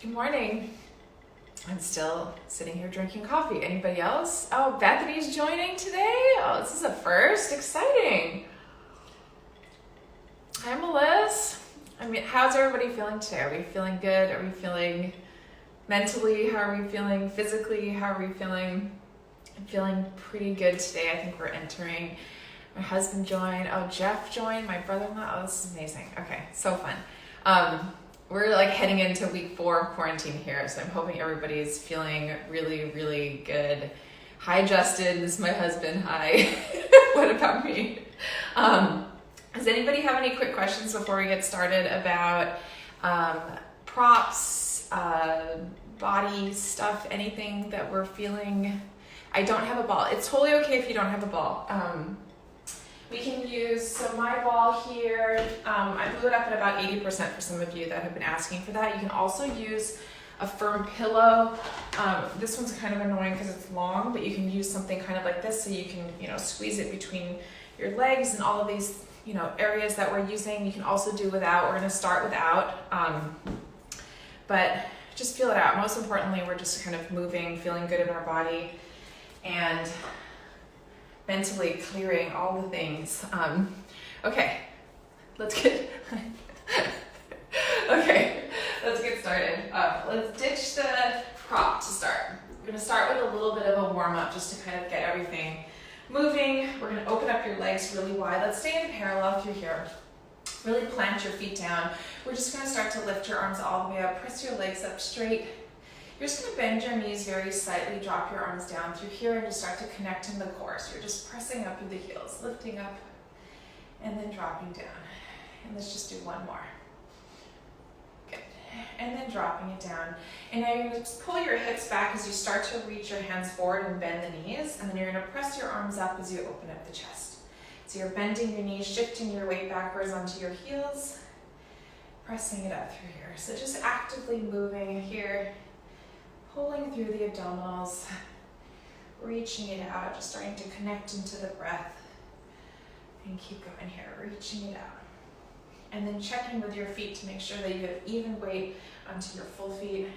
Good morning. I'm still sitting here drinking coffee. Anybody else? Oh, Bethany's joining today. Oh, this is a first. Exciting. Hi, Melissa. How's everybody feeling today? Are we feeling good? Are we feeling mentally? How are we feeling physically? How are we feeling? I'm feeling pretty good today. I think we're entering. My husband joined. Oh, Jeff joined. My brother-in-law. Oh, this is amazing. Okay, so fun. We're like heading into week 4 of quarantine here, so I'm hoping everybody's feeling really, really good. Hi, Justin. This is my husband. Hi. What about me? Does anybody have any quick questions before we get started about props, body stuff, anything that we're feeling? I don't have a ball. It's totally okay if you don't have a ball. We can use, so my ball here, I blew it up at about 80% for some of you that have been asking for that. You can also use a firm pillow. This one's kind of annoying because it's long, but you can use something kind of like this so you can, squeeze it between your legs and all of these, areas that we're using. You can also do without. We're going to start without, but just feel it out. Most importantly, we're just kind of moving, feeling good in our body, and mentally clearing all the things. Okay, let's get started. Let's ditch the prop to start. We're going to start with a little bit of a warm-up just to kind of get everything moving. We're going to open up your legs really wide. Let's stay in parallel through here. Really plant your feet down. We're just going to start to lift your arms all the way up. Press your legs up straight. You're just going to bend your knees very slightly, drop your arms down through here, and just start to connect in the core. So you're just pressing up through the heels, lifting up, and then dropping down. And let's just do one more. Good. And then dropping it down. And now you're going to pull your hips back as you start to reach your hands forward and bend the knees. And then you're going to press your arms up as you open up the chest. So you're bending your knees, shifting your weight backwards onto your heels, pressing it up through here. So just actively moving here, pulling through the abdominals, reaching it out, just starting to connect into the breath. And keep going here, reaching it out. And then checking with your feet to make sure that you have even weight onto your full feet.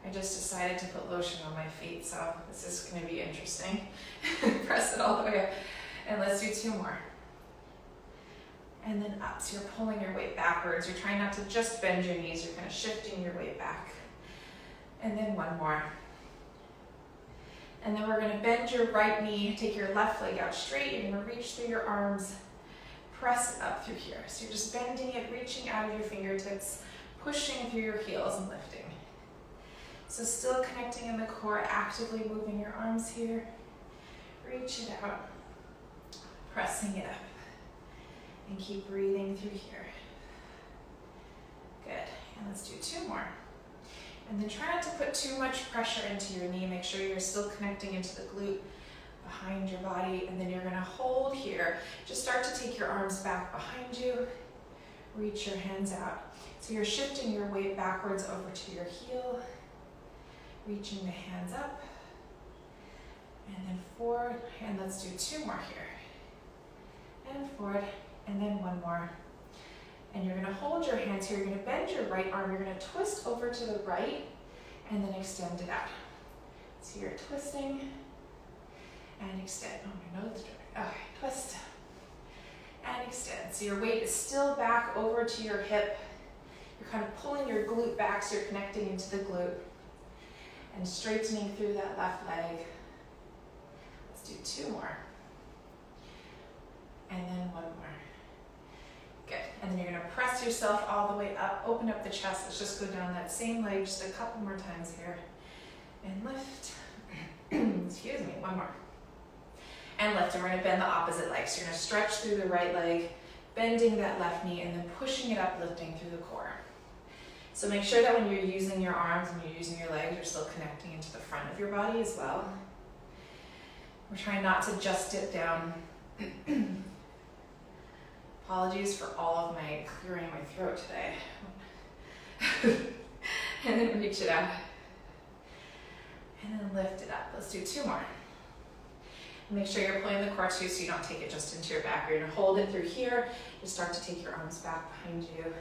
I just decided to put lotion on my feet, so this is going to be interesting. Press it all the way up. And let's do 2 more. And then up. So you're pulling your weight backwards. You're trying not to just bend your knees. You're kind of shifting your weight back. And then 1 more. And then we're going to bend your right knee, take your left leg out straight. You're going to reach through your arms, press it up through here. So you're just bending it, reaching out of your fingertips, pushing through your heels and lifting. So still connecting in the core, actively moving your arms here. Reach it out, pressing it up. And keep breathing through here. Good. And let's do 2 more. And then try not to put too much pressure into your knee. Make sure you're still connecting into the glute behind your body. And then you're going to hold here. Just start to take your arms back behind you. Reach your hands out. So you're shifting your weight backwards over to your heel. Reaching the hands up. And then forward. And let's do 2 more here. And forward. And then 1 more. And you're going to hold your hands here. You're going to bend your right arm. You're going to twist over to the right and then extend it out. So you're twisting and extend. Oh, my nose is dry. Okay, twist and extend. So your weight is still back over to your hip. You're kind of pulling your glute back so you're connecting into the glute and straightening through that left leg. Let's do 2 more. And then 1 more. Good. And then you're going to press yourself all the way up, open up the chest. Let's just go down that same leg just a couple more times here. And lift. Excuse me, 1 more. And lift. And we're going to bend the opposite leg. So you're going to stretch through the right leg, bending that left knee, and then pushing it up, lifting through the core. So make sure that when you're using your arms and you're using your legs, you're still connecting into the front of your body as well. We're trying not to just dip down. Apologies for all of my clearing my throat today. And then reach it out. And then lift it up. Let's do 2 more. Make sure you're pulling the core too so you don't take it just into your back. You're going to hold it through here. Just start to take your arms back behind you.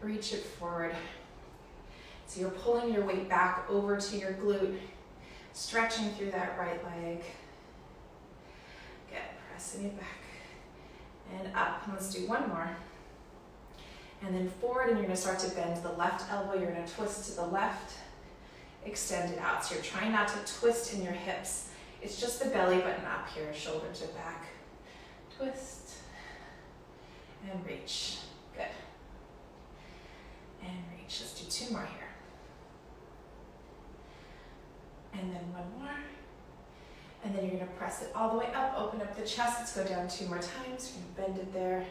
Reach it forward. So you're pulling your weight back over to your glute, stretching through that right leg. Good, pressing it back and up. Let's do one more. And then forward, and you're gonna start to bend the left elbow. You're gonna twist to the left, extend it out. So you're trying not to twist in your hips. It's just the belly button up here, shoulders are back. Twist and reach. Good. And reach. Let's do two more here. And then one more. And then you're gonna press it all the way up, open up the chest. Let's go down two more times. You're gonna bend it there.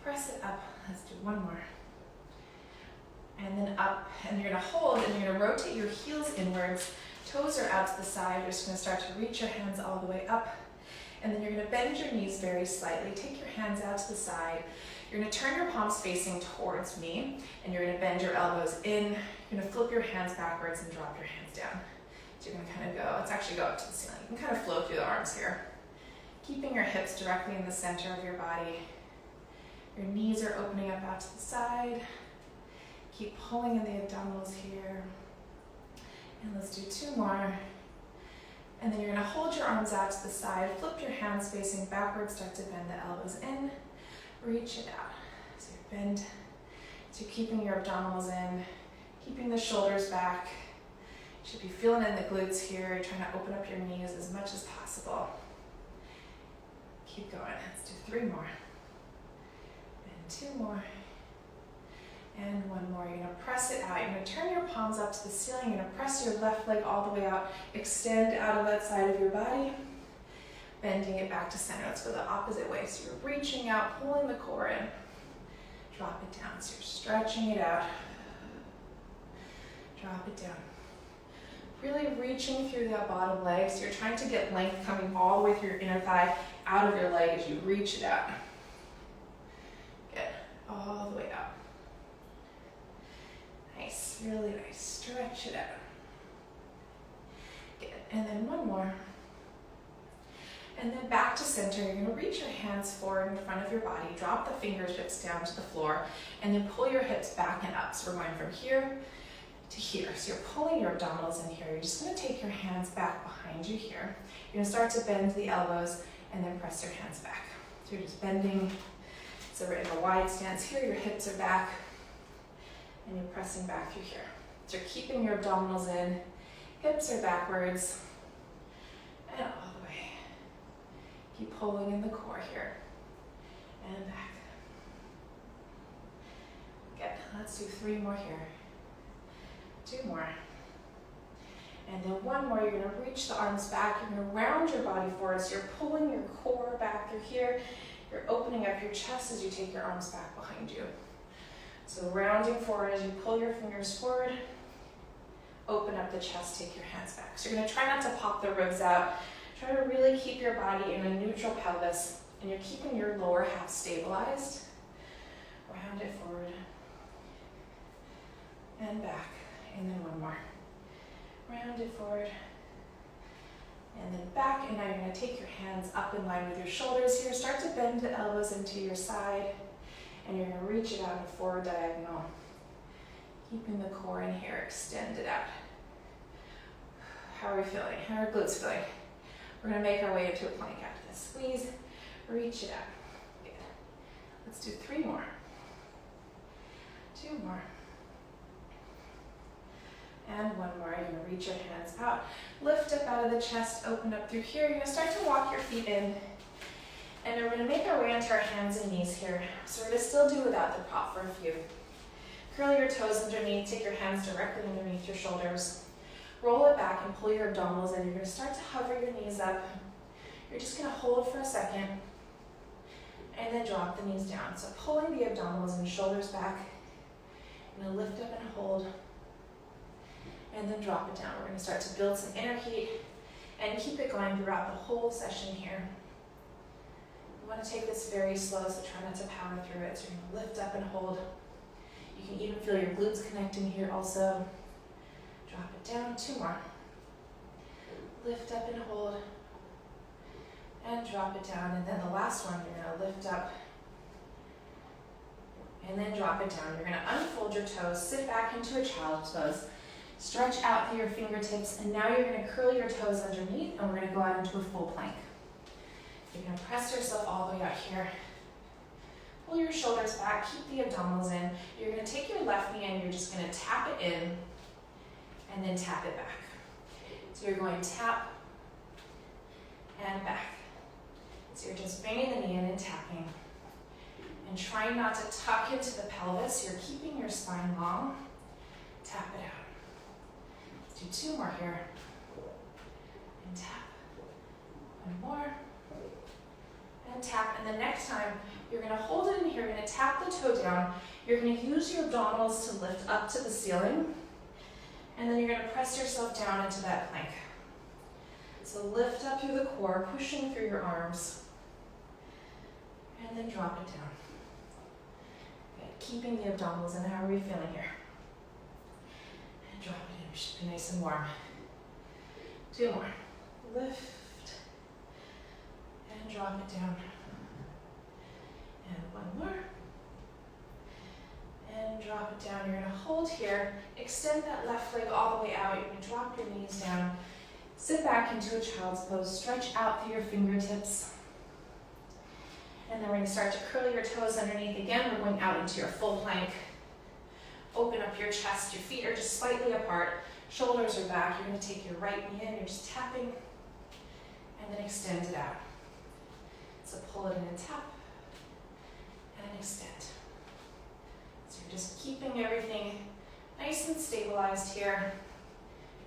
Press it up. Let's do one more. And then up, and you're gonna hold, and you're gonna rotate your heels inwards. Toes are out to the side. You're just gonna start to reach your hands all the way up. And then you're gonna bend your knees very slightly. Take your hands out to the side. You're gonna turn your palms facing towards me, and you're gonna bend your elbows in. You're gonna flip your hands backwards and drop your hands down. So you're gonna kind of go, let's actually go up to the ceiling. You can kind of flow through the arms here. Keeping your hips directly in the center of your body. Your knees are opening up out to the side. Keep pulling in the abdominals here. And let's do two more. And then you're gonna hold your arms out to the side, flip your hands facing backwards, start to bend the elbows in, reach it out. So you bend, so you're keeping your abdominals in, keeping the shoulders back. You should be feeling in the glutes here. You're trying to open up your knees as much as possible. Keep going, let's do three more. And two more. And one more. You're gonna press it out. You're gonna turn your palms up to the ceiling. You're gonna press your left leg all the way out. Extend out of that side of your body. Bending it back to center. Let's go the opposite way. So you're reaching out, pulling the core in. Drop it down. So you're stretching it out. Drop it down. Really reaching through that bottom leg. So you're trying to get length coming all the way through your inner thigh, out of your leg as you reach it out. Good. All the way up. Nice, really nice. Stretch it out. Good. And then one more. And then back to center. You're going to reach your hands forward in front of your body. Drop the fingertips down to the floor. And then pull your hips back and up. So we're going from here to here. So you're pulling your abdominals in here. You're just going to take your hands back behind you here. You're going to start to bend the elbows and then press your hands back. So you're just bending. So we're in a wide stance here. Your hips are back. And you're pressing back through here. So you're keeping your abdominals in, hips are backwards, and all the way. Keep pulling in the core here, and back. Good, let's do three more here. Two more. And then one more, you're gonna reach the arms back, you're gonna round your body forward, so you're pulling your core back through here, you're opening up your chest as you take your arms back behind you. So rounding forward as you pull your fingers forward, open up the chest, take your hands back. So you're gonna try not to pop the ribs out. Try to really keep your body in a neutral pelvis, and you're keeping your lower half stabilized. Round it forward, and back, and then one more. Round it forward, and then back, and now you're gonna take your hands up in line with your shoulders here. Start to bend the elbows into your side. And you're going to reach it out in a forward diagonal. Keeping the core in here, extend it out. How are we feeling? How are our glutes feeling? We're going to make our way into a plank after this. Squeeze, reach it out. Good. Let's do three more. Two more. And one more. You're going to reach your hands out. Lift up out of the chest, open up through here. You're going to start to walk your feet in. And we're going to make our way into our hands and knees here. So we're going to still do without the prop for a few. Curl your toes underneath, take your hands directly underneath your shoulders. Roll it back and pull your abdominals in. You're going to start to hover your knees up. You're just going to hold for a second and then drop the knees down. So pulling the abdominals and shoulders back. You're going to lift up and hold and then drop it down. We're going to start to build some inner heat and keep it going throughout the whole session here. You want to take this very slow, so try not to power through it. So you're going to lift up and hold. You can even feel your glutes connecting here also. Drop it down, two more. Lift up and hold. And drop it down. And then the last one, you're going to lift up And then drop it down. You're gonna unfold your toes, sit back into a child's pose, stretch out through your fingertips, and now you're gonna curl your toes underneath, and we're gonna go out into a full plank. You're gonna press yourself all the way out here. Pull your shoulders back, keep the abdominals in. You're gonna take your left knee and you're just gonna tap it in, and then tap it back. So you're going tap and back. So you're just banging the knee in and tapping. And trying not to tuck into the pelvis. You're keeping your spine long. Tap it out. Let's do 2 more here. And tap. 1 more. And tap. And the next time, you're going to hold it in here. You're going to tap the toe down. You're going to use your abdominals to lift up to the ceiling. And then you're going to press yourself down into that plank. So lift up through the core, pushing through your arms. And then drop it down. Keeping the abdominals in. How are we feeling here? And drop it in. We should be nice and warm. 2 more. Lift. And drop it down. And 1 more. And drop it down. You're going to hold here. Extend that left leg all the way out. You're going to drop your knees down. Sit back into a child's pose. Stretch out through your fingertips. And then we're going to start to curl your toes underneath. Again, we're going out into your full plank. Open up your chest. Your feet are just slightly apart. Shoulders are back. You're going to take your right knee in. You're just tapping. And then extend it out. So pull it in and tap. And extend. So you're just keeping everything nice and stabilized here.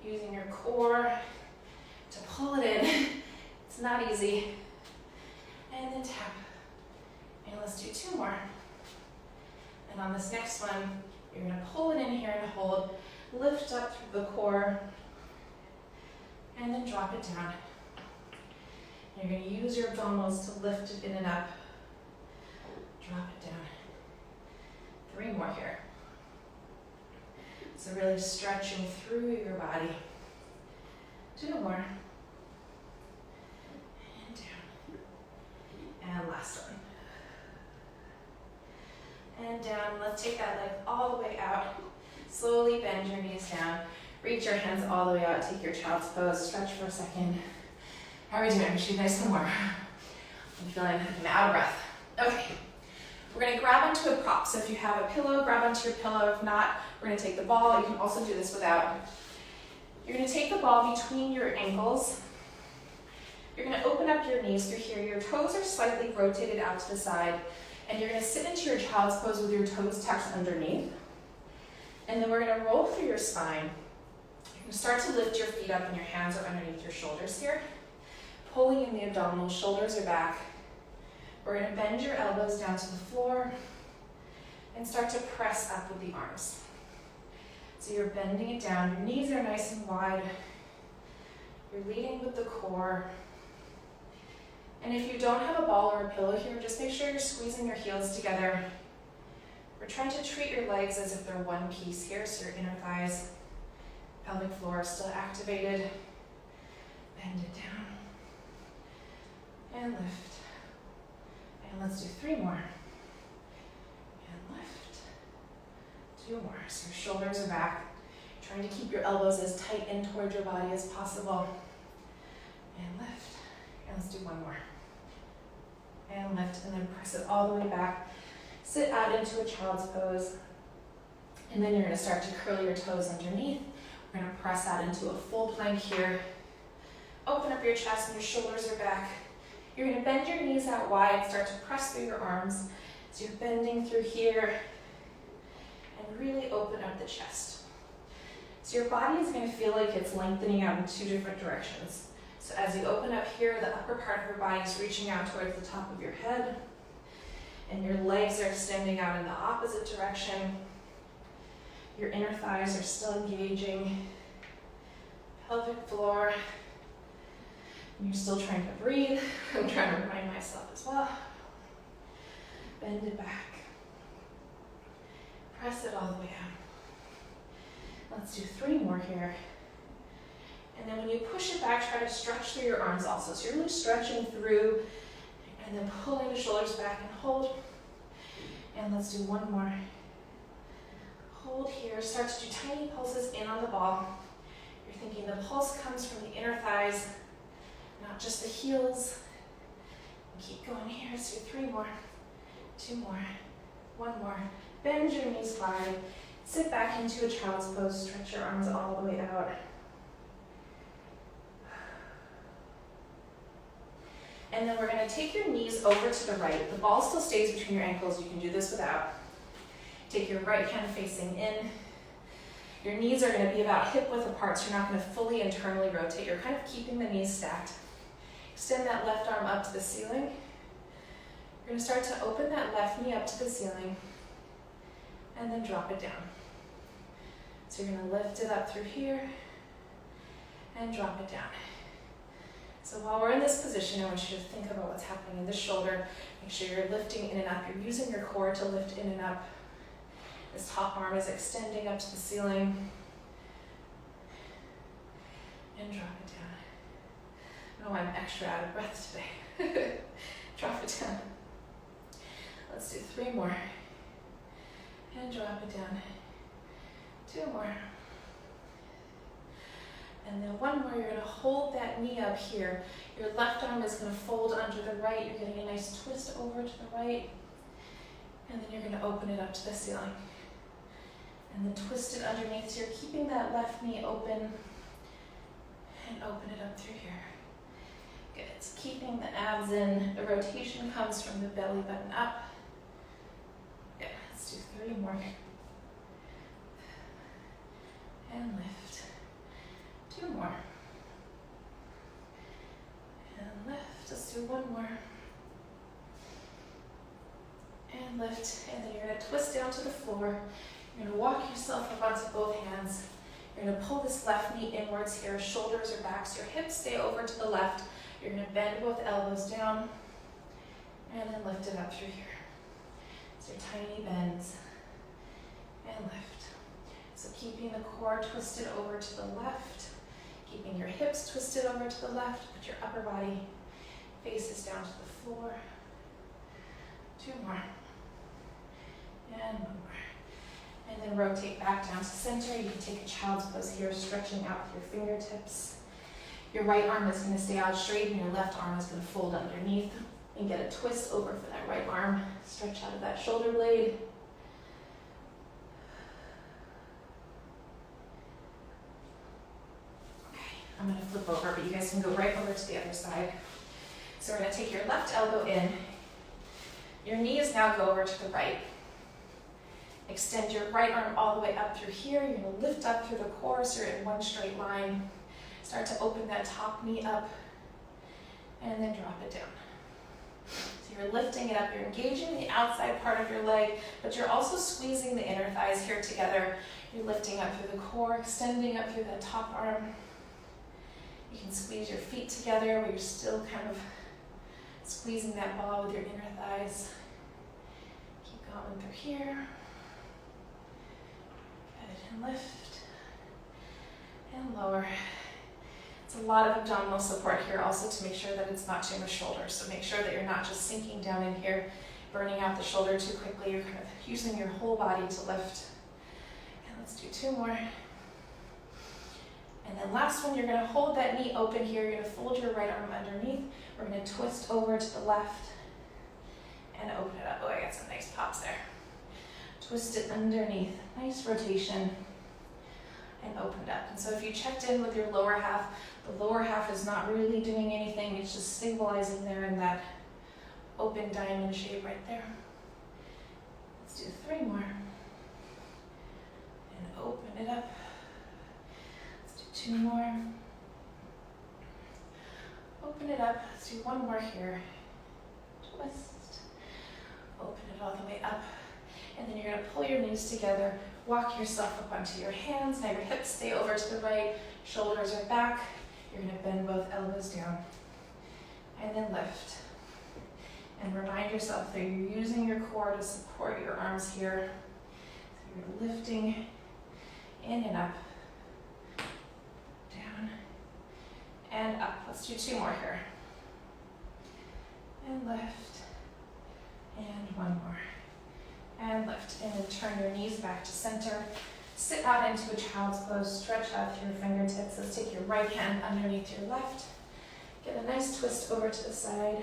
Using your core to pull it in. It's not easy. And then tap. And let's do 2 more. And on this next one, you're going to pull it in here and hold. Lift up through the core. And then drop it down. And you're going to use your abdominals to lift it in and up. Drop it down. 3 more here. So really stretching through your body. 2 more. And down. And last one. And down. Let's take that leg all the way out. Slowly bend your knees down. Reach your hands all the way out. Take your child's pose. Stretch for a second. How are we doing? We should be nice and warm. I'm feeling out of breath. Okay. We're going to grab onto a prop. So if you have a pillow, grab onto your pillow. If not, we're going to take the ball. You can also do this without. You're going to take the ball between your ankles. You're going to open up your knees through here. Your toes are slightly rotated out to the side. And you're going to sit into your child's pose with your toes tucked underneath. And then we're going to roll through your spine. You're going to start to lift your feet up and your hands are underneath your shoulders here. Pulling in the abdominals, shoulders are back. We're going to bend your elbows down to the floor and start to press up with the arms. So you're bending it down. Your knees are nice and wide. You're leading with the core. And if you don't have a ball or a pillow here, just make sure you're squeezing your heels together. We're trying to treat your legs as if they're one piece here, so your inner thighs, pelvic floor are still activated. Bend it down. And lift. And let's do 3 more. And lift. 2 more. So your shoulders are back. Trying to keep your elbows as tight in toward your body as possible. And lift. And let's do 1 more. And lift, and then press it all the way back. Sit out into a child's pose. And then you're going to start to curl your toes underneath. We're going to press out into a full plank here. Open up your chest and your shoulders are back. You're going to bend your knees out wide, start to press through your arms. So you're bending through here. And really open up the chest. So your body is going to feel like it's lengthening out in 2 different directions. So as you open up here, the upper part of your body is reaching out towards the top of your head. And your legs are extending out in the opposite direction. Your inner thighs are still engaging. Pelvic floor. And you're still trying to breathe. I'm trying to remind myself as well. Bend it back. Press it all the way out. Let's do 3 more here. And then when you push it back, try to stretch through your arms also. So you're really stretching through and then pulling the shoulders back and hold. And let's do one more. Hold here, start to do tiny pulses in on the ball. You're thinking the pulse comes from the inner thighs, not just the heels. And keep going here, let's do 3 more, 2 more, 1 more. Bend your knees wide, sit back into a child's pose, stretch your arms all the way out. And then we're going to take your knees over to the right. The ball still stays between your ankles. You can do this without. Take your right hand facing in. Your knees are going to be about hip width apart, so you're not going to fully internally rotate. You're kind of keeping the knees stacked. Extend that left arm up to the ceiling. You're going to start to open that left knee up to the ceiling and then drop it down. So you're going to lift it up through here and drop it down. So while we're in this position, I want you to think about what's happening in this shoulder. Make sure you're lifting in and up. You're using your core to lift in and up. This top arm is extending up to the ceiling. And drop it down. I know I'm extra out of breath today. Drop it down. Let's do 3 more. And drop it down. 2 more. And then 1 more, you're going to hold that knee up here. Your left arm is going to fold under the right. You're getting a nice twist over to the right. And then you're going to open it up to the ceiling. And then twist it underneath. So you're keeping that left knee open. And open it up through here. Good. It's keeping the abs in. The rotation comes from the belly button up. Good. Let's do 3 more. And lift. 2 more. And lift. Let's do 1 more. And lift. And then you're going to twist down to the floor. You're going to walk yourself up onto both hands. You're going to pull this left knee inwards here. Shoulders are back, so your hips stay over to the left. You're going to bend both elbows down. And then lift it up through here. So tiny bends. And lift. So keeping the core twisted over to the left. Keeping your hips twisted over to the left, but your upper body faces down to the floor. 2 more. And 1 more. And then rotate back down to center. You can take a child's pose here, stretching out with your fingertips. Your right arm is going to stay out straight, and your left arm is going to fold underneath. And get a twist over for that right arm. Stretch out of that shoulder blade. I'm going to flip over, but you guys can go right over to the other side. So we're going to take your left elbow in. Your knees now go over to the right. Extend your right arm all the way up through here. You're going to lift up through the core so you're in one straight line. Start to open that top knee up and then drop it down. So you're lifting it up. You're engaging the outside part of your leg, but you're also squeezing the inner thighs here together. You're lifting up through the core, extending up through that top arm. You can squeeze your feet together where you're still kind of squeezing that ball with your inner thighs. Keep going through here. Good, and lift. And lower. It's a lot of abdominal support here also to make sure that it's not too much shoulder. So make sure that you're not just sinking down in here, burning out the shoulder too quickly. You're kind of using your whole body to lift. And let's do 2 more. And then last one, you're going to hold that knee open here. You're going to fold your right arm underneath. We're going to twist over to the left and open it up. Oh, I got some nice pops there. Twist it underneath. Nice rotation. And open it up. And so if you checked in with your lower half, the lower half is not really doing anything. It's just stabilizing there in that open diamond shape right there. Let's do 3 more. And open it up. 2 more. Open it up. Let's do 1 more here. Twist. Open it all the way up. And then you're going to pull your knees together. Walk yourself up onto your hands. Now your hips stay over to the right. Shoulders are back. You're going to bend both elbows down. And then lift. And remind yourself that you're using your core to support your arms here. So you're lifting in and up. And up. Let's do 2 more here. And lift. And 1 more. and lift. And then turn your knees back to center. Sit out into a child's pose, stretch out through your fingertips. Let's take your right hand underneath your left. Get a nice twist over to the side.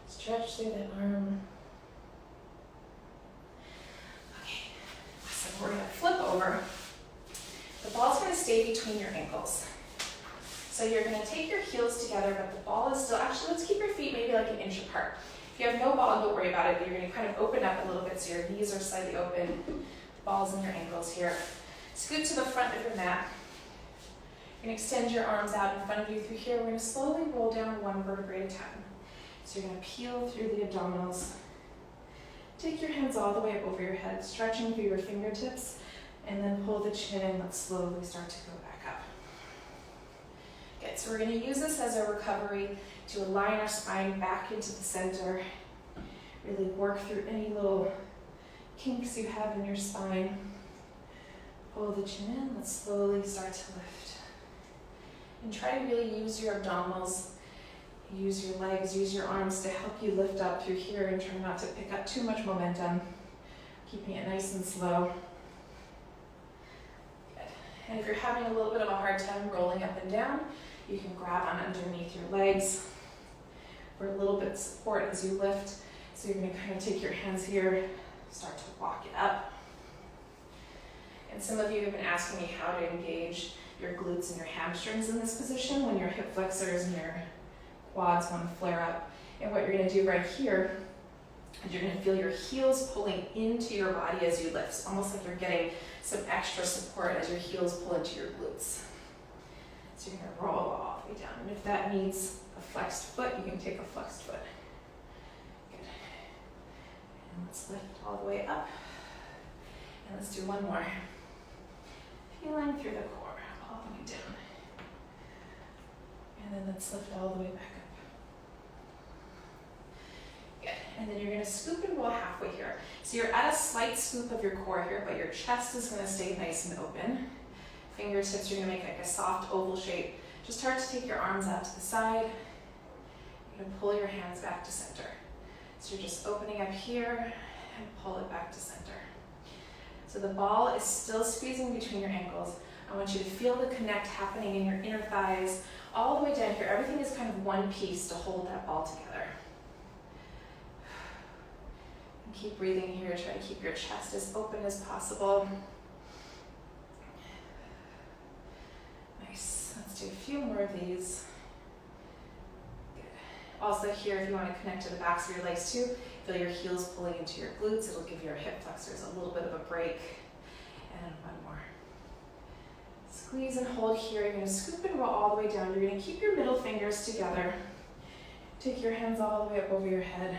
Stretch through that arm. Okay, so we're gonna flip over. The ball's gonna stay between your ankles. So you're gonna take your heels together, but the ball is still, actually let's keep your feet maybe like an inch apart. If you have no ball, don't worry about it, but you're gonna kind of open up a little bit so your knees are slightly open. The ball's in your ankles here. Scoot to the front of your mat. You're gonna extend your arms out in front of you through here. We're gonna slowly roll down one vertebrae at a time. So you're gonna peel through the abdominals. Take your hands all the way up over your head, stretching through your fingertips, and then pull the chin in. Let's slowly start to go back up. Good, so we're gonna use this as a recovery to align our spine back into the center. Really work through any little kinks you have in your spine. Pull the chin in, let's slowly start to lift. And try to really use your abdominals, use your legs, use your arms to help you lift up through here and try not to pick up too much momentum, keeping it nice and slow. Good. And if you're having a little bit of a hard time rolling up and down, you can grab on underneath your legs for a little bit of support as you lift. So you're going to kind of take your hands here, start to walk it up. And some of you have been asking me how to engage your glutes and your hamstrings in this position when your hip flexors and your quads want to flare up. And what you're going to do right here is you're going to feel your heels pulling into your body as you lift. It's almost like you're getting some extra support as your heels pull into your glutes. So you're going to roll all the way down. And if that needs a flexed foot, you can take a flexed foot. Good. And let's lift all the way up. And let's do one more. Feeling through the core, all the way down. And then let's lift all the way back up. Good. And then you're going to scoop and roll halfway here. So you're at a slight scoop of your core here, but your chest is going to stay nice and open. Fingertips, you're going to make like a soft oval shape. Just start to take your arms out to the side. You're going to pull your hands back to center. So you're just opening up here and pull it back to center. So the ball is still squeezing between your ankles. I want you to feel the connect happening in your inner thighs, all the way down here. Everything is kind of one piece to hold that ball together. And keep breathing here. Try to keep your chest as open as possible. Nice. Let's do a few more of these. Good. Also here, if you want to connect to the backs of your legs too, feel your heels pulling into your glutes. It'll give your hip flexors a little bit of a break. And one more. Squeeze and hold here. You're going to scoop and roll all the way down. You're going to keep your middle fingers together. Take your hands all the way up over your head.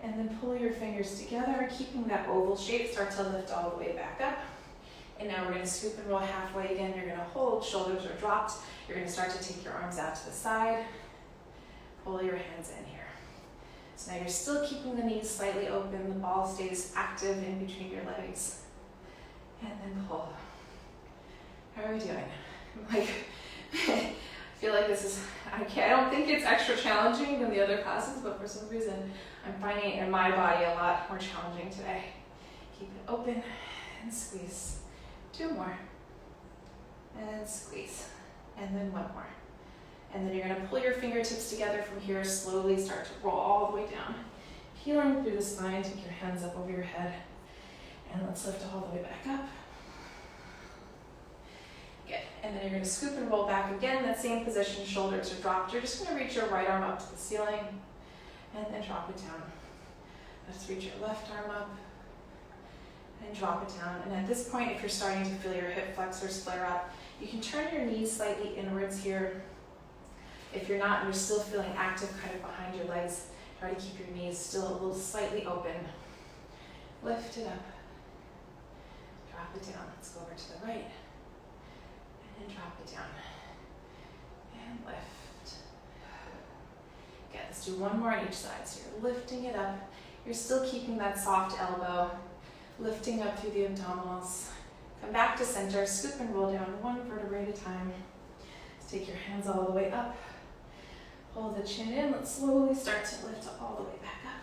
And then pull your fingers together, keeping that oval shape. Start to lift all the way back up. And now we're going to scoop and roll halfway again. You're going to hold, shoulders are dropped. You're going to start to take your arms out to the side. Pull your hands in here. So now you're still keeping the knees slightly open. The ball stays active in between your legs. And then pull. How are we doing? I feel like this is, I don't think it's extra challenging than the other classes, but for some reason, I'm finding it in my body a lot more challenging today. Keep it open and squeeze. Two more. And squeeze. And then one more. And then you're going to pull your fingertips together from here, slowly start to roll all the way down. Peeling through the spine, take your hands up over your head. And let's lift all the way back up. Good. And then you're going to scoop and roll back again, that same position, shoulders are dropped. You're just going to reach your right arm up to the ceiling and then drop it down. Let's reach your left arm up and drop it down. And at this point, if you're starting to feel your hip flexors flare up, you can turn your knees slightly inwards here. If you're not and you're still feeling active kind of behind your legs, try to keep your knees still a little slightly open. Lift it up. Drop it down. Let's go over to the right. And drop it down. And lift. Good. Let's do one more on each side. So you're lifting it up. You're still keeping that soft elbow. Lifting up through the abdominals. Come back to center. Scoop and roll down one vertebrae at a time. Let's take your hands all the way up. Pull the chin in. Let's slowly start to lift all the way back up.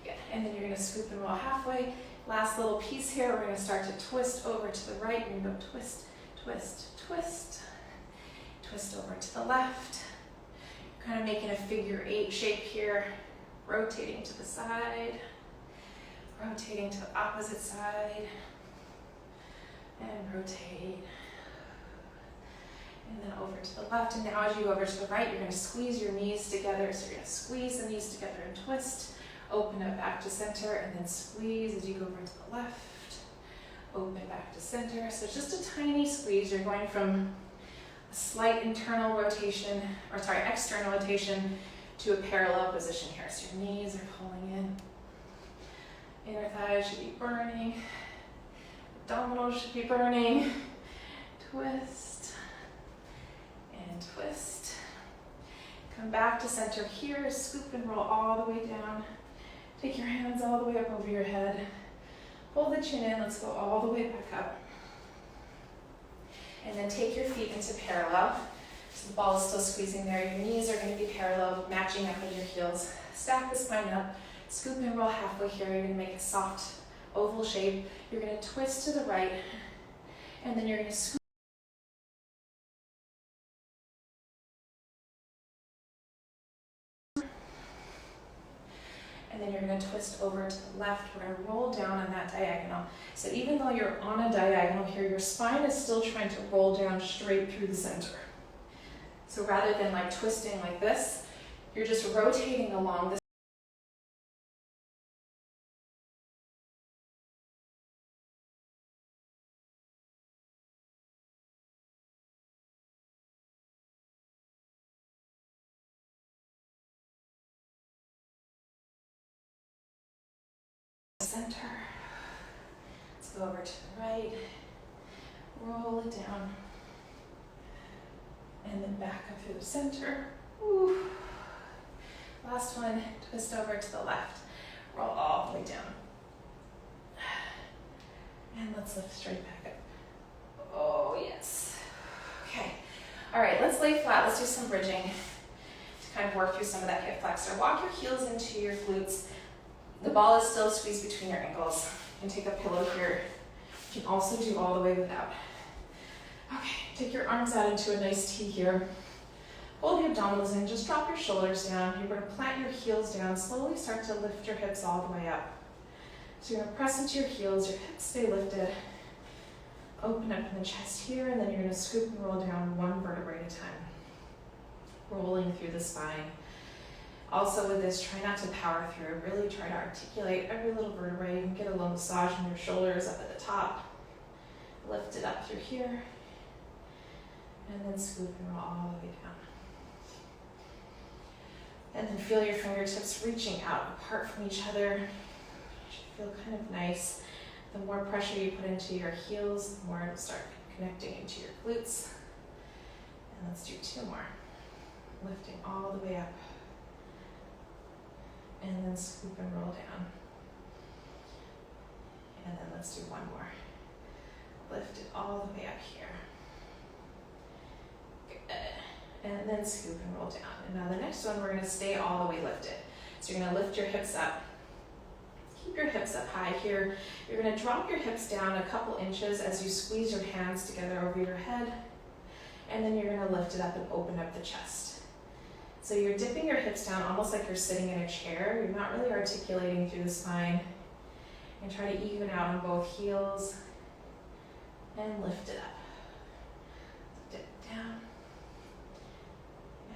Good. and then you're gonna scoop and roll halfway. Last little piece here, we're gonna start to twist over to the right. You're gonna go twist, twist, twist, twist over to the left. Kind of making a figure 8 shape here, rotating to the side, rotating to the opposite side, and rotate. And then over to the left, and now as you go over to the right, you're going to squeeze your knees together. So you're going to squeeze the knees together and twist, open up back to center, and then squeeze as you go over to the left, open back to center. So just a tiny squeeze. You're going from a slight internal rotation, or sorry, external rotation to a parallel position here. So your knees are pulling in. Inner thighs should be burning. Abdominals should be burning. Twist and twist. Come back to center here. Scoop and roll all the way down. Take your hands all the way up over your head. Hold the chin in. Let's go all the way back up. And then take your feet into parallel. So the ball is still squeezing there. Your knees are going to be parallel, matching up with your heels. Stack the spine up. Scoop and roll halfway here. You're going to make a soft oval shape. You're going to twist to the right. And then you're going to scoop. And then you're going to twist over to the left. We're going to roll down on that diagonal. So even though you're on a diagonal here, your spine is still trying to roll down straight through the center. So rather than like twisting like this, you're just rotating along the center. Let's go over to the right, roll it down, and then back up through the center. Ooh. Last one, twist over to the left, roll all the way down. And let's lift straight back up. Oh, yes. Okay. All right, let's lay flat. Let's do some bridging to kind of work through some of that hip flexor. Walk your heels into your glutes. The ball is still squeezed between your ankles. You can take a pillow here. You can also do all the way without. Okay, take your arms out into a nice T here. Hold the abdominals in, just drop your shoulders down. You're going to plant your heels down, slowly start to lift your hips all the way up. So you're going to press into your heels, your hips stay lifted. Open up in the chest here, and then you're going to scoop and roll down one vertebrae at a time. Rolling through the spine. Also with this, try not to power through. Really try to articulate every little vertebrae. You can get a little massage from your shoulders up at the top. Lift it up through here. And then scoop and roll all the way down. And then feel your fingertips reaching out apart from each other. It should feel kind of nice. The more pressure you put into your heels, the more it'll start connecting into your glutes. And let's do 2 more. Lifting all the way up. And then scoop and roll down. And then let's do 1 more. Lift it all the way up here. Good. And then scoop and roll down. And now the next one, we're going to stay all the way lifted. So you're going to lift your hips up. Keep your hips up high here. You're going to drop your hips down a couple inches as you squeeze your hands together over your head. And then you're going to lift it up and open up the chest. So you're dipping your hips down almost like you're sitting in a chair. You're not really articulating through the spine. And try to even out on both heels. And lift it up. Dip it down.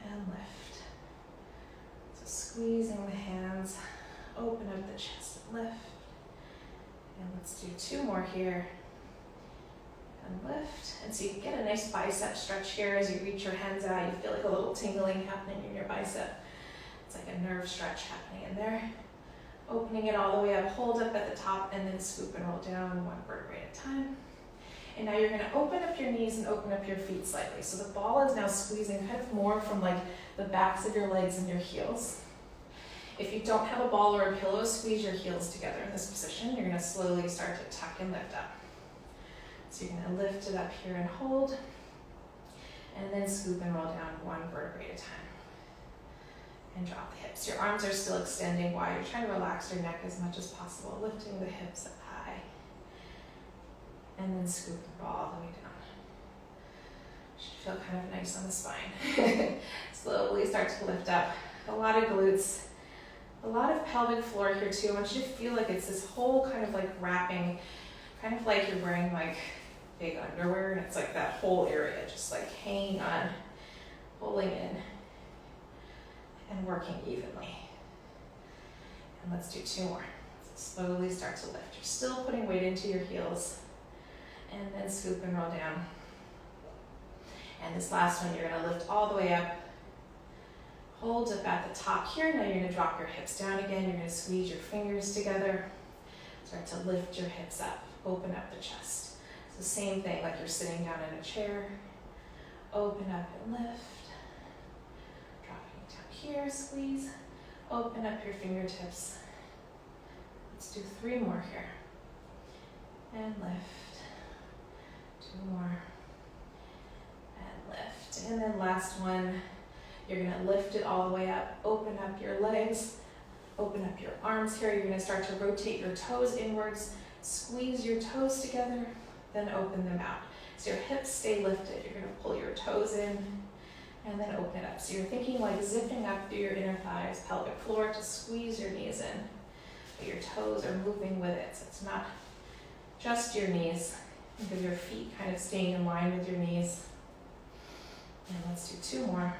And lift. So squeezing the hands. Open up the chest and lift. And let's do 2 more here. And lift. And so you can get a nice bicep stretch here as you reach your hands out. You feel like a little tingling happening in your bicep. It's like a nerve stretch happening in there. Opening it all the way up, hold up at the top, and then scoop and roll down 1 vertebrae at a time. And now you're going to open up your knees and open up your feet slightly. So the ball is now squeezing kind of more from like the backs of your legs and your heels. If you don't have a ball or a pillow, squeeze your heels together in this position. You're going to slowly start to tuck and lift up. So you're going to lift it up here and hold, and then scoop and roll down 1 vertebrae at a time. and drop the hips. Your arms are still extending wide. You're trying to relax your neck as much as possible, lifting the hips up high. And then scoop the ball all the way down. Should feel kind of nice on the spine. Slowly start to lift up. A lot of glutes, a lot of pelvic floor here too. I want you to feel like it's this whole kind of like wrapping, kind of like you're wearing like big underwear, and it's like that whole area just like hanging on, pulling in, and working evenly. And let's do 2 more. So slowly start to lift. You're still putting weight into your heels, and then scoop and roll down. And this last one, you're gonna lift all the way up, hold up at the top here. Now you're gonna drop your hips down again. You're gonna squeeze your fingers together. Start to lift your hips up, open up the chest. It's the same thing, like you're sitting down in a chair. Open up and lift. Dropping down here, squeeze. Open up your fingertips. Let's do 3 more here. And lift. 2 more. And lift. And then last one, you're gonna lift it all the way up. Open up your legs. Open up your arms here. You're gonna start to rotate your toes inwards. Squeeze your toes together, then open them out. So your hips stay lifted. You're gonna pull your toes in and then open it up. So you're thinking like zipping up through your inner thighs, pelvic floor to squeeze your knees in. But your toes are moving with it. So it's not just your knees. Think of your feet kind of staying in line with your knees. And let's do 2 more.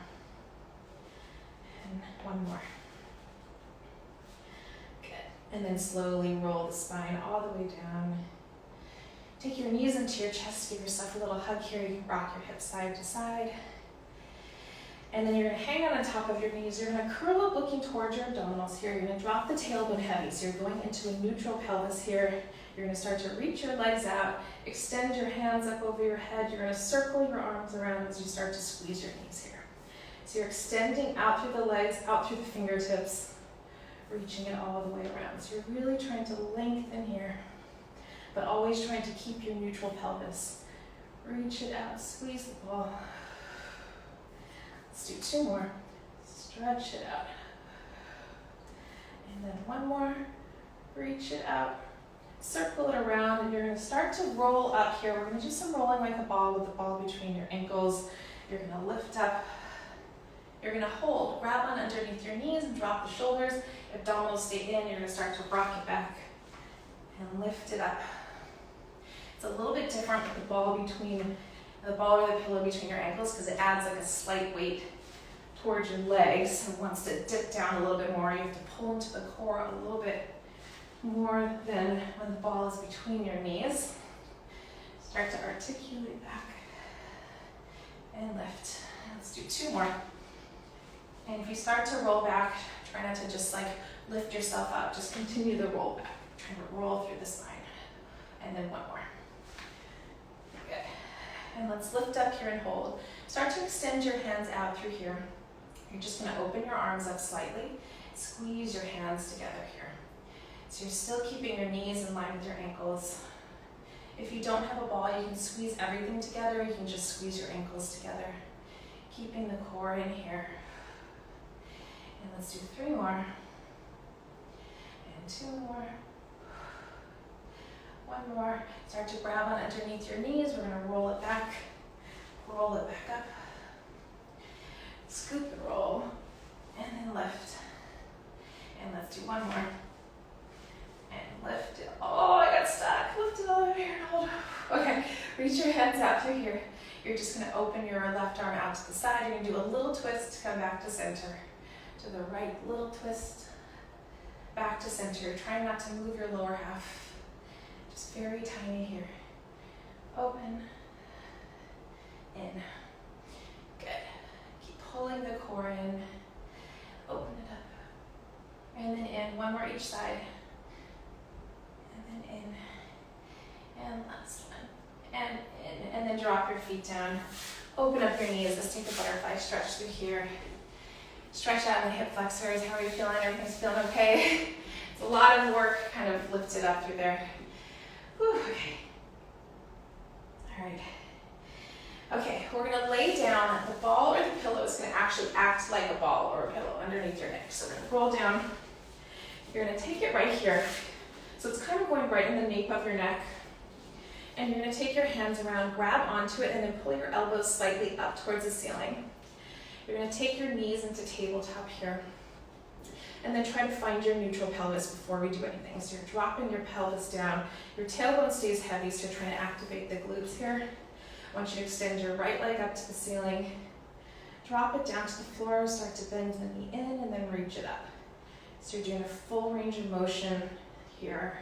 And 1 more. Good. And then slowly roll the spine all the way down. Take your knees into your chest, give yourself a little hug here. You can rock your hips side to side. And then you're gonna hang on top of your knees. You're gonna curl up looking towards your abdominals here. You're gonna drop the tailbone heavy. So you're going into a neutral pelvis here. You're gonna start to reach your legs out, extend your hands up over your head. You're gonna circle your arms around as you start to squeeze your knees here. So you're extending out through the legs, out through the fingertips, reaching it all the way around. So you're really trying to lengthen here, but always trying to keep your neutral pelvis. Reach it out, squeeze the ball. Let's do 2 more. Stretch it out. And then 1 more. Reach it out. Circle it around, and you're going to start to roll up here. We're going to do some rolling like a ball with the ball between your ankles. You're going to lift up. You're going to hold. Grab on underneath your knees and drop the shoulders. Abdominals stay in. You're going to start to rock it back and lift it up. It's a little bit different with the ball between the ball or the pillow between your ankles because it adds like a slight weight towards your legs. It wants to dip down a little bit more. You have to pull into the core a little bit more than when the ball is between your knees. Start to articulate back and lift. Let's do 2 more. And if you start to roll back, try not to just like lift yourself up. Just continue the roll back. Try to roll through the spine. And then 1 more. Good. And let's lift up here and hold. Start to extend your hands out through here. You're just going to open your arms up slightly. Squeeze your hands together here. So you're still keeping your knees in line with your ankles. If you don't have a ball, you can squeeze everything together. You can just squeeze your ankles together. Keeping the core in here. And let's do 3 more. And 2 more. 1 more. Start to grab on underneath your knees. We're going to roll it back. Roll it back up. Scoop and roll. And then lift. And let's do 1 more. And lift it. Oh, I got stuck. Lift it all over here and hold. Okay, reach your hands out through here. You're just going to open your left arm out to the side. You're going to do a little twist to come back to center. To the right, little twist. Back to center. Try not to move your lower half. Just very tiny here. Open. In. Good. Keep pulling the core in. Open it up. And then in. 1 more each side. And then in. And last one. And in. And then drop your feet down. Open up your knees. Let's take a butterfly stretch through here. Stretch out in the hip flexors. How are you feeling? Everything's feeling okay? It's a lot of work. Kind of lift it up through there. Whew, okay. All right. Okay, we're going to lay down the ball or the pillows it's going to actually act like a ball or a pillow underneath your neck. So we're going to roll down. You're going to take it right here. So it's kind of going right in the nape of your neck. And you're going to take your hands around, grab onto it, and then pull your elbows slightly up towards the ceiling. You're going to take your knees into tabletop here. And then try to find your neutral pelvis before we do anything. So you're dropping your pelvis down. Your tailbone stays heavy, so you're trying to activate the glutes here. I want you to extend your right leg up to the ceiling. Drop it down to the floor, start to bend the knee in, and then reach it up. So you're doing a full range of motion here.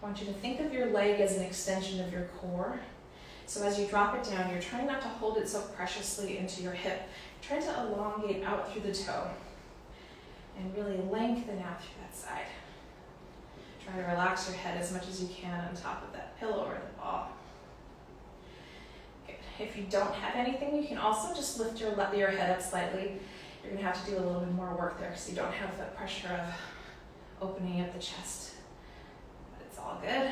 I want you to think of your leg as an extension of your core. So as you drop it down, you're trying not to hold it so preciously into your hip. Try to elongate out through the toe and really lengthen out through that side. Try to relax your head as much as you can on top of that pillow or the ball. Good. If you don't have anything, you can also just lift your head up slightly. You're going to have to do a little bit more work there because you don't have the pressure of opening up the chest. But it's all good.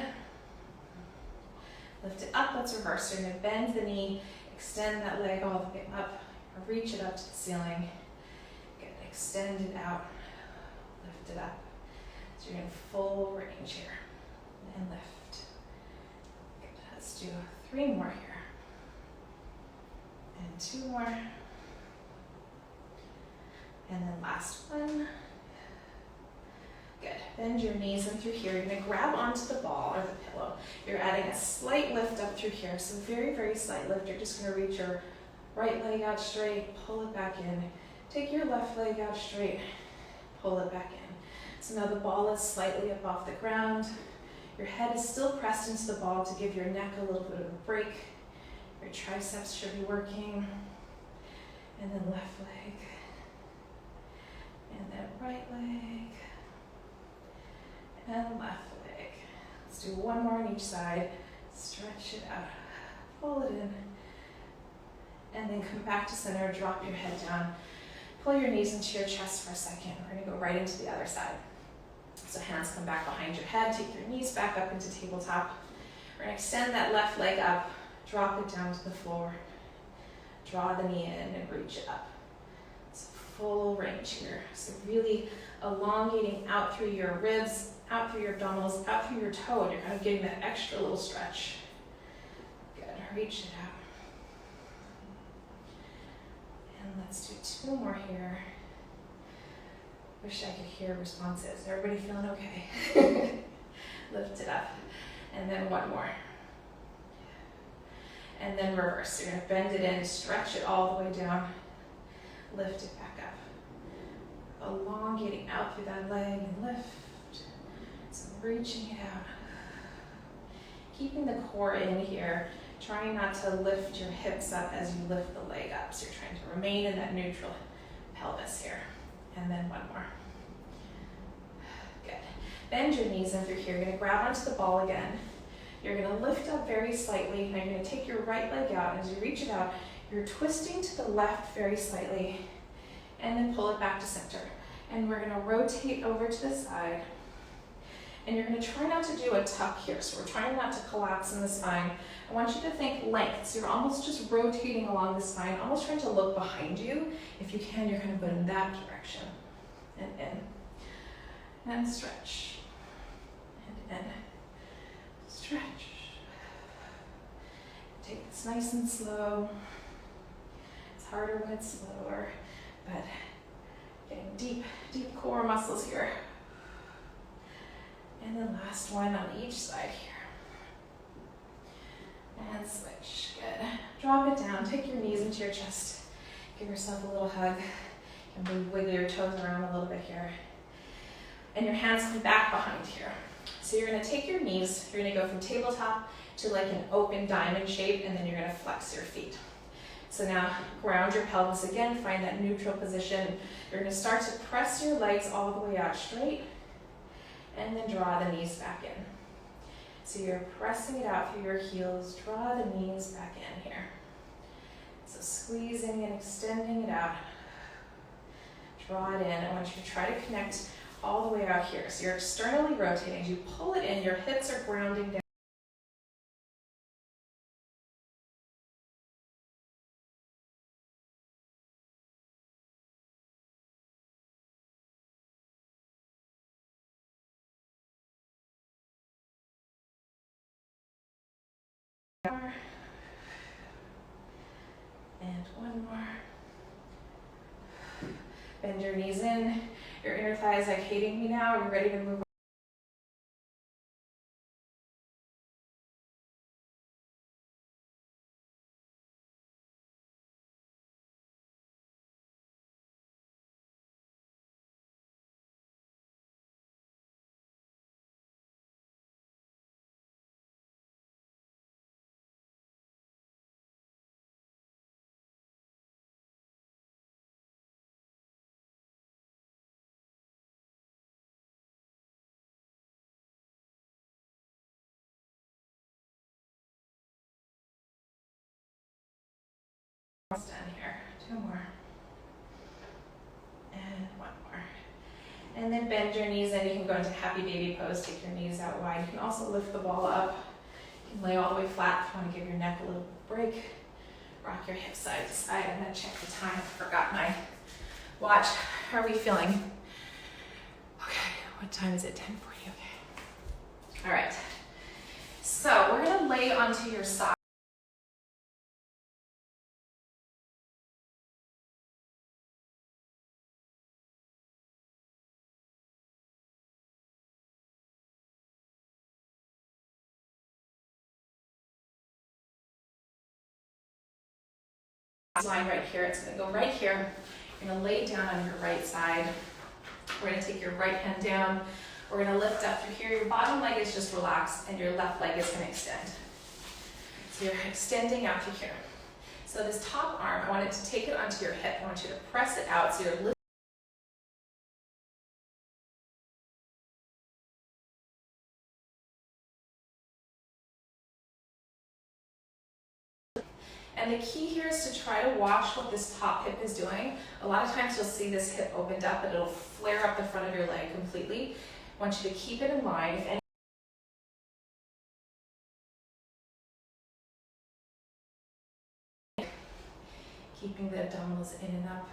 Lift it up, let's reverse. You're going to bend the knee, extend that leg all the way up, or reach it up to the ceiling. Good. Extend it out, lift it up. So you're in full range here. And lift. Good. Let's do 3 more here. And 2 more. And then last one. Good. Bend your knees in through here. You're going to grab onto the ball or the pillow. You're adding a slight lift up through here. So very, very slight lift. You're just going to reach your right leg out straight, pull it back in. Take your left leg out straight, pull it back in. So now the ball is slightly up off the ground. Your head is still pressed into the ball to give your neck a little bit of a break. Your triceps should be working. And then left leg. And then right leg. And left leg. Let's do 1 more on each side. Stretch it out. Pull it in. And then come back to center. Drop your head down. Pull your knees into your chest for a second. We're going to go right into the other side. So hands come back behind your head. Take your knees back up into tabletop. We're going to extend that left leg up. Drop it down to the floor. Draw the knee in and reach it up. It's full range here. So really elongating out through your ribs, out through your abdominals, out through your toe. And you're kind of getting that extra little stretch. Good. Reach it out. And let's do 2 more here. Wish I could hear responses. Everybody feeling okay? Lift it up. And then 1 more. And then reverse. You're going to bend it in, stretch it all the way down. Lift it back up. Elongating out through that leg and lift. So reaching it out. Keeping the core in here. Trying not to lift your hips up as you lift the leg up. So you're trying to remain in that neutral pelvis here. And then 1 more. Good. Bend your knees in through here. You're going to grab onto the ball again. You're going to lift up very slightly. Now you're going to take your right leg out. As you reach it out, you're twisting to the left very slightly. And then pull it back to center. And we're going to rotate over to the side. And you're going to try not to do a tuck here. So we're trying not to collapse in the spine. I want you to think length. So you're almost just rotating along the spine, almost trying to look behind you. If you can, you're going to go in that direction. And in. And stretch. And in. Stretch. Take this nice and slow. It's harder when it's slower, but getting deep, deep core muscles here. And then last one on each side here. And switch. Good. Drop it down. Take your knees into your chest. Give yourself a little hug. And maybe wiggle your toes around a little bit here. And your hands come back behind here. So you're going to take your knees. You're going to go from tabletop to like an open diamond shape, and then you're going to flex your feet. So now ground your pelvis again. Find that neutral position. You're going to start to press your legs all the way out straight. And then draw the knees back in. So you're pressing it out through your heels. Draw the knees back in here. So squeezing and extending it out. Draw it in. I want you to try to connect all the way out here. So you're externally rotating. As you pull it in, your hips are grounding down. one more. Bend your knees in. Your inner thigh is like hating me now. Are you ready to move? Almost done here. Two more. And one more. And then bend your knees in. You can go into happy baby pose. Take your knees out wide. You can also lift the ball up. You can lay all the way flat if you want to give your neck a little break. Rock your hips side to side. I'm going to check the time. I forgot my watch. How are we feeling? Okay. What time is it? 10:40. Okay. All right. So we're going to lay onto your side. Line right here. It's going to go right here. You're going to lay down on your right side. We're going to take your right hand down. We're going to lift up through here. Your bottom leg is just relaxed and your left leg is going to extend. So you're extending out through here. So this top arm, I want it to take it onto your hip. I want you to press it out so you're lifting. And the key here is to try to watch what this top hip is doing. A lot of times you'll see this hip opened up and it'll flare up the front of your leg completely. I want you to keep it in line. If any keeping the abdominals in and up.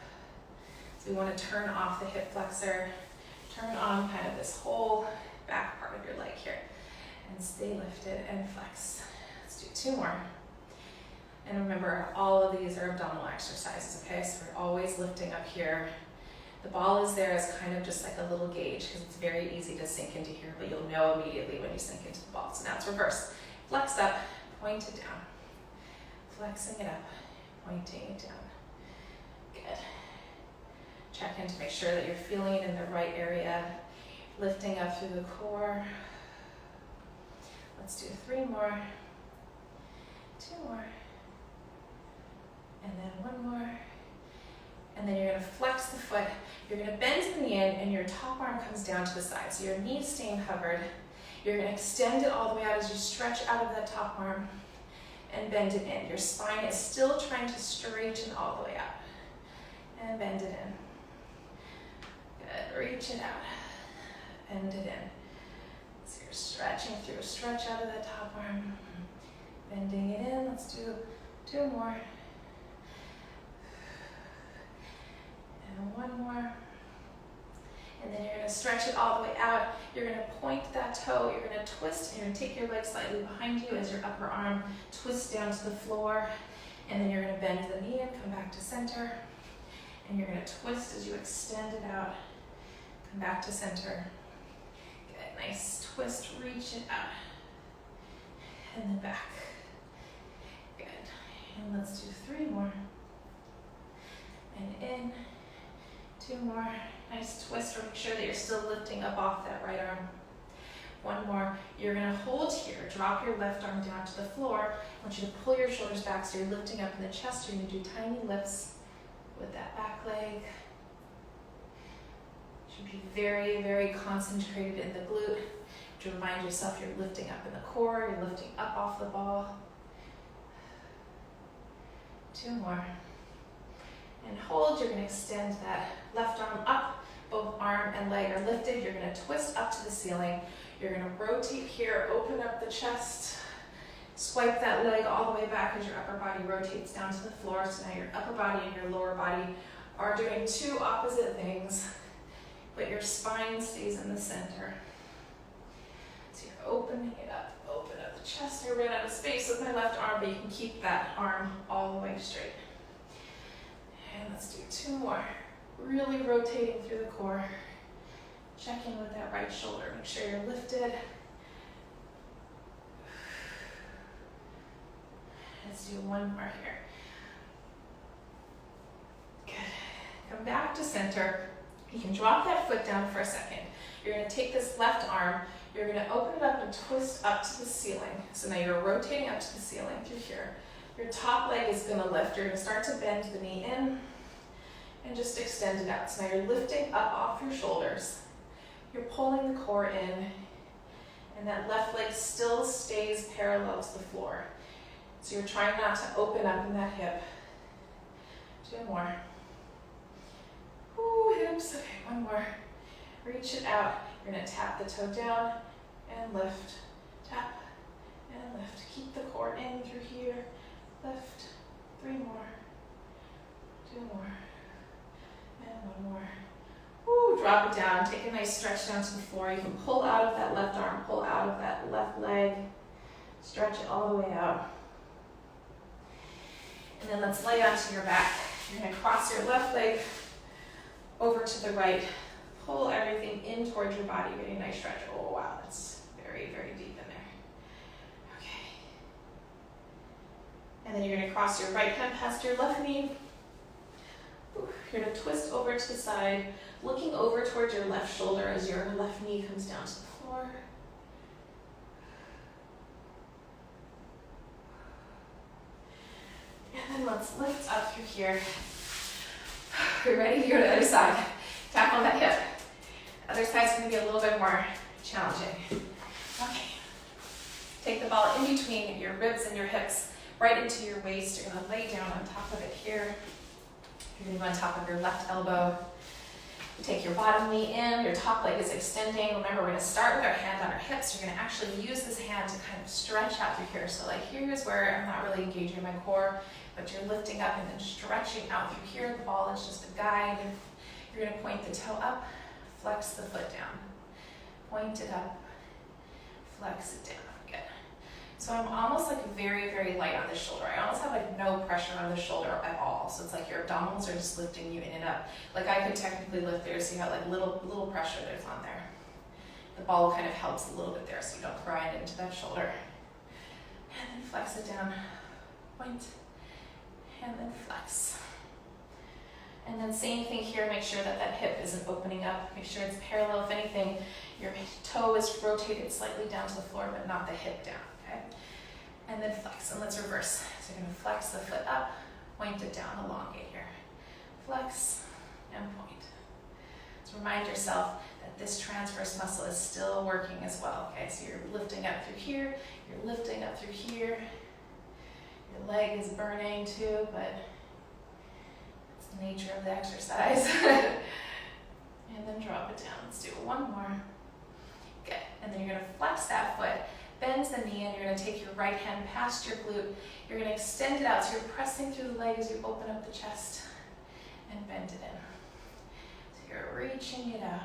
So we want to turn off the hip flexor, turn on kind of this whole back part of your leg here, and stay lifted and flex. Let's do two more. And remember, all of these are abdominal exercises, okay? So we're always lifting up here. The ball is there as kind of just like a little gauge because it's very easy to sink into here, but you'll know immediately when you sink into the ball. So now it's reverse. Flex up, point it down. Flexing it up, pointing it down. Good. Check in to make sure that you're feeling it in the right area. Lifting up through the core. Let's do three more. Two more. And then one more. And then you're going to flex the foot. You're going to bend the knee in and your top arm comes down to the side. So your knees staying covered. You're going to extend it all the way out as you stretch out of that top arm and bend it in. Your spine is still trying to straighten all the way out. And bend it in. Good. Reach it out. Bend it in. So you're stretching through. Stretch out of that top arm. Bending it in. Let's do two more. And one more. And then you're going to stretch it all the way out. You're going to point that toe. You're going to twist. And you're going to take your leg slightly behind you as your upper arm twists down to the floor. And then you're going to bend the knee and come back to center. And you're going to twist as you extend it out. Come back to center. Good. Nice twist. Reach it out. And then back. Good. And let's do three more. And in. Two more. Nice twist to make sure that you're still lifting up off that right arm. One more. You're going to hold here. Drop your left arm down to the floor. I want you to pull your shoulders back so you're lifting up in the chest. You're going to do tiny lifts with that back leg. You should be very, very concentrated in the glute to remind yourself you're lifting up in the core. You're lifting up off the ball. Two more. And hold. You're going to extend that left arm up. Both arm and leg are lifted. You're going to twist up to the ceiling. You're going to rotate here, open up the chest, swipe that leg all the way back as your upper body rotates down to the floor. So now your upper body and your lower body are doing two opposite things, but your spine stays in the center. So you're opening it up, open up the chest. I ran out of space with my left arm, but you can keep that arm all the way straight. 2 more. Really rotating through the core. Check in with that right shoulder. Make sure you're lifted. Let's do 1 more here. Good. Come back to center. You can drop that foot down for a second. You're going to take this left arm. You're going to open it up and twist up to the ceiling. So now you're rotating up to the ceiling through here. Your top leg is going to lift. You're going to start to bend the knee in and just extend it out. So now you're lifting up off your shoulders. You're pulling the core in, and that left leg still stays parallel to the floor. So you're trying not to open up in that hip. 2 more. Ooh, hips. Okay, 1 more. Reach it out. You're going to tap the toe down and lift. Tap and lift. Keep the core in through here. Lift. 3 more. 2 more. And 1 more. Woo, drop it down. Take a nice stretch down to the floor. You can pull out of that left arm, pull out of that left leg. Stretch it all the way out. And then let's lay onto your back. You're going to cross your left leg over to the right. Pull everything in towards your body. Getting a nice stretch. Oh, wow, that's very, very deep in there. Okay. And then you're going to cross your right hand past your left knee. You're going to twist over to the side, looking over towards your left shoulder as your left knee comes down to the floor. And then let's lift up through here. You're ready to go to the other side. Tap on that hip. Other side's going to be a little bit more challenging. Okay. Take the ball in between your ribs and your hips, right into your waist. You're going to lay down on top of it here. You're going to go on top of your left elbow. You take your bottom knee in, your top leg is extending. Remember, we're going to start with our hand on our hips. You're going to actually use this hand to kind of stretch out through here. So like here's where I'm not really engaging my core, but you're lifting up and then stretching out through here. The ball is just a guide. You're going to point the toe up, flex the foot down. Point it up, flex it down. Good. So I'm almost like very, very light on this shoulder. I almost have like no pressure on the shoulder at all. So it's like your abdominals are just lifting you in and up. Like I could technically lift there, see how like little pressure there's on there. The ball kind of helps a little bit there so you don't grind into that shoulder. And then flex it down, point, and then flex. And then same thing here, make sure that that hip isn't opening up. Make sure it's parallel. If anything, your toe is rotated slightly down to the floor, but not the hip down, okay? And then flex, and let's reverse. So you're gonna flex the foot up, point it down, elongate here. Flex and point. So remind yourself that this transverse muscle is still working as well, okay? So you're lifting up through here, you're lifting up through here. Your leg is burning too, but the nature of the exercise. And then drop it down. Let's do 1 more. Good. And then you're going to flex that foot, bend the knee, and you're going to take your right hand past your glute. You're going to extend it out, so you're pressing through the leg as you open up the chest and bend it in. So you're reaching it out.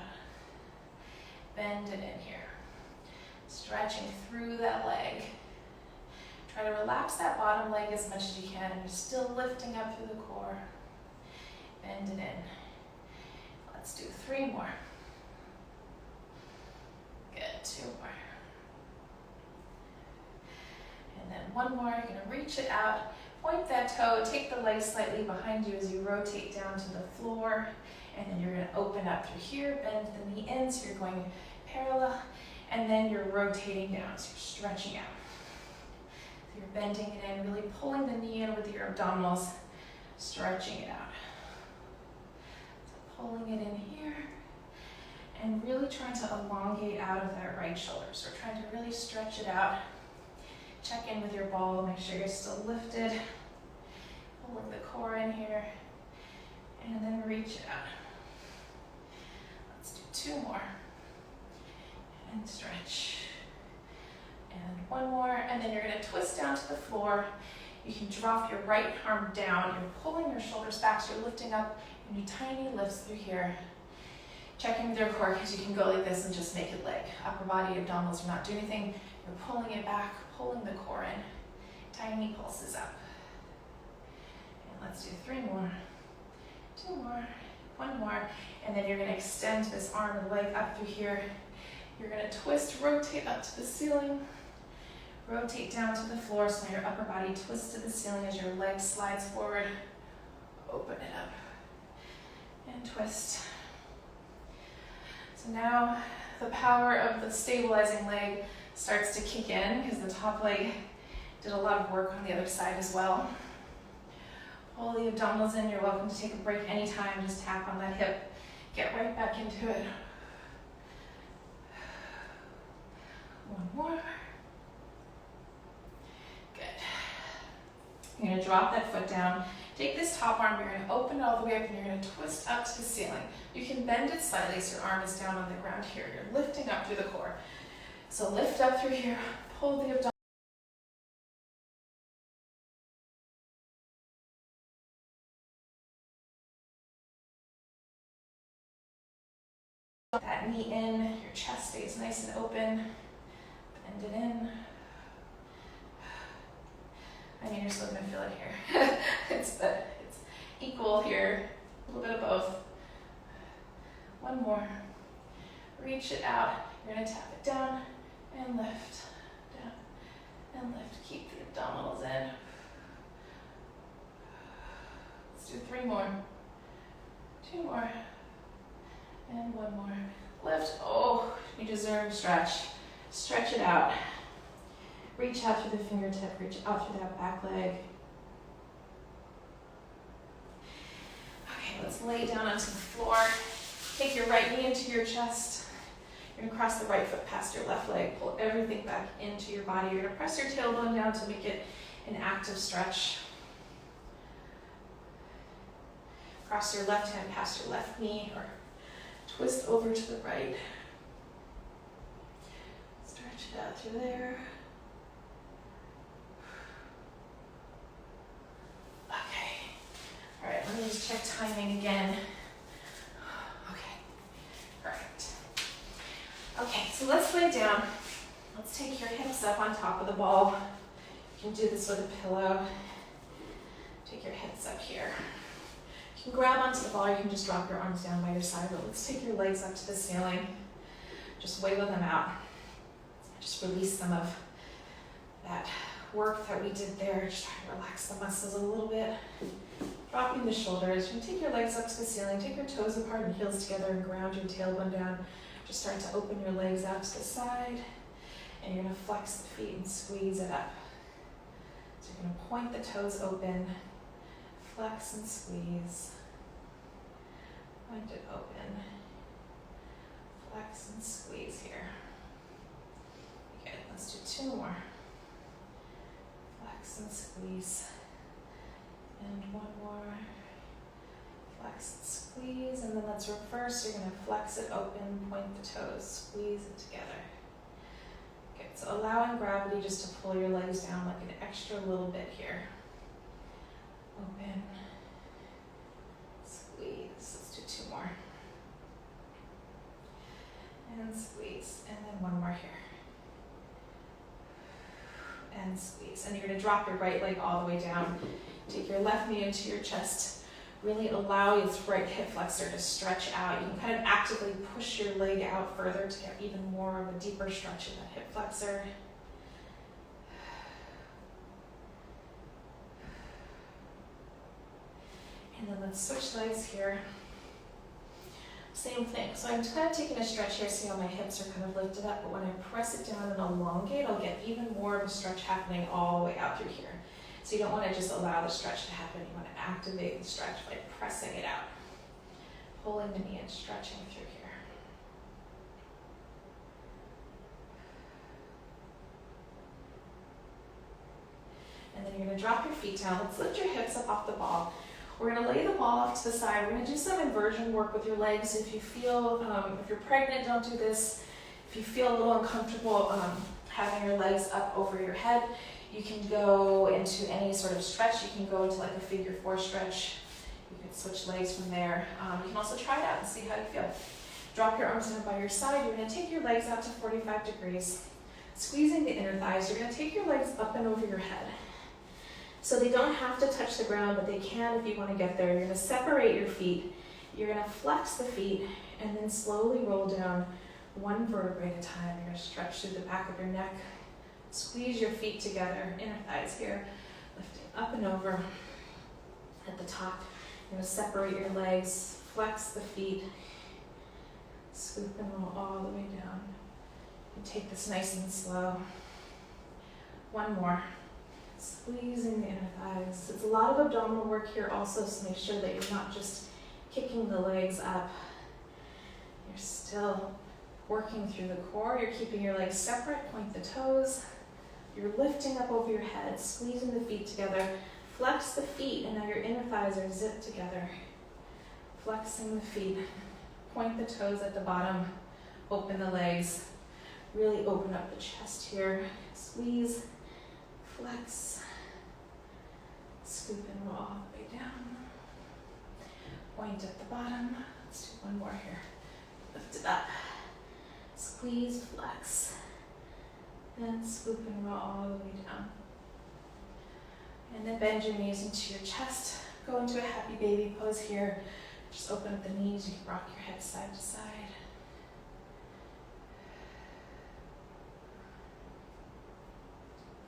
Bend it in here. Stretching through that leg. Try to relax that bottom leg as much as you can, and you're still lifting up through the core. Bend it in. Let's do 3 more. Good, 2 more. And then 1 more. You're going to reach it out, point that toe, take the leg slightly behind you as you rotate down to the floor, and then you're going to open up through here, bend the knee in, so you're going parallel, and then you're rotating down, so you're stretching out. So you're bending it in, really pulling the knee in with your abdominals, stretching it out. Pulling it in here, and really trying to elongate out of that right shoulder. So we're trying to really stretch it out. Check in with your ball, make sure you're still lifted. Pulling the core in here, and then reach it out. Let's do 2 more. And stretch. And 1 more, and then you're going to twist down to the floor. You can drop your right arm down. You're pulling your shoulders back, so you're lifting up. And do tiny lifts through here. Check in with your core, because you can go like this and just make it leg. Upper body, abdominals, you're not doing anything. You're pulling it back, pulling the core in. Tiny pulses up. And let's do 3 more. 2 more, 1 more, and then you're gonna extend this arm and leg up through here. You're gonna twist, rotate up to the ceiling, rotate down to the floor, so your upper body twists to the ceiling as your leg slides forward. Open it up and twist. So now the power of the stabilizing leg starts to kick in because the top leg did a lot of work on the other side as well. Pull the abdominals in. You're welcome to take a break anytime. Just tap on that hip. Get right back into it. 1 more. Good. You're going to drop that foot down. Take this top arm, you're going to open it all the way up and you're going to twist up to the ceiling. You can bend it slightly so your arm is down on the ground here. You're lifting up through the core. So lift up through here, pull the abdominal. That knee in, your chest stays nice and open. Bend it in. I mean, you're still going to feel it here. It's equal here, a little bit of both. 1 more. Reach it out. You're going to tap it down and lift, down and lift. Keep the abdominals in. Let's do 3 more. 2 more. And 1 more. Lift. Oh, you deserve stretch. Stretch it out. Reach out through the fingertip, reach out through that back leg. Okay, let's lay down onto the floor. Take your right knee into your chest. You're gonna cross the right foot past your left leg. Pull everything back into your body. You're gonna press your tailbone down to make it an active stretch. Cross your left hand past your left knee or twist over to the right. Stretch it out through there. All right, let me just check timing again. Okay, perfect. Okay, so let's lay down. Let's take your hips up on top of the ball. You can do this with a pillow. Take your hips up here. You can grab onto the ball, or you can just drop your arms down by your side, but let's take your legs up to the ceiling. Just wiggle them out. Just release some of that work that we did there. Just try to relax the muscles a little bit. Dropping the shoulders. You can take your legs up to the ceiling, take your toes apart and heels together and ground your tailbone down. Just start to open your legs out to the side. And you're going to flex the feet and squeeze it up. So you're going to point the toes open, flex and squeeze. Point it open, flex and squeeze here. Good, let's do 2 more. Flex and squeeze. And 1 more. Flex and squeeze. And then let's reverse. You're going to flex it open, point the toes, squeeze it together. Good. So allowing gravity just to pull your legs down like an extra little bit here. Open. Squeeze. Let's do 2 more. And squeeze. And then 1 more here. And squeeze. And you're going to drop your right leg all the way down. Take your left knee into your chest. Really allow your right hip flexor to stretch out. You can kind of actively push your leg out further to get even more of a deeper stretch in that hip flexor. And then let's switch legs here. Same thing. So I'm kind of taking a stretch here, see how my hips are kind of lifted up, but when I press it down and elongate, I'll get even more of a stretch happening all the way out through here. So you don't want to just allow the stretch to happen, you want to activate the stretch by pressing it out. Pulling the knee and stretching through here. And then you're going to drop your feet down. Let's lift your hips up off the ball. We're going to lay the ball off to the side. We're going to do some inversion work with your legs. If you feel, if you're pregnant, don't do this. If you feel a little uncomfortable having your legs up over your head, you can go into any sort of stretch. You can go into like a figure 4 stretch. You can switch legs from there. You can also try it out and see how you feel. Drop your arms down by your side. You're going to take your legs out to 45 degrees. Squeezing the inner thighs. You're going to take your legs up and over your head. So they don't have to touch the ground, but they can if you want to get there. You're going to separate your feet. You're going to flex the feet and then slowly roll down one vertebrae at a time. You're going to stretch through the back of your neck. Squeeze your feet together, inner thighs here. Lifting up and over at the top. You're going to separate your legs, flex the feet, scoop and roll all the way down. And take this nice and slow. One more. Squeezing the inner thighs. It's a lot of abdominal work here also, so make sure that you're not just kicking the legs up. You're still working through the core. You're keeping your legs separate, point the toes. You're lifting up over your head, squeezing the feet together. Flex the feet, and now your inner thighs are zipped together. Flexing the feet. Point the toes at the bottom. Open the legs. Really open up the chest here. Squeeze. Flex, scoop and roll all the way down. Point at the bottom. Let's do one more here. Lift it up. Squeeze, flex, and scoop and roll all the way down. And then bend your knees into your chest. Go into a happy baby pose here. Just open up the knees. You can rock your hips side to side.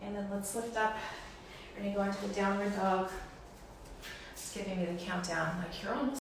And then let's lift up. We're going to go into the downward dog. It's giving me the countdown, like you're almost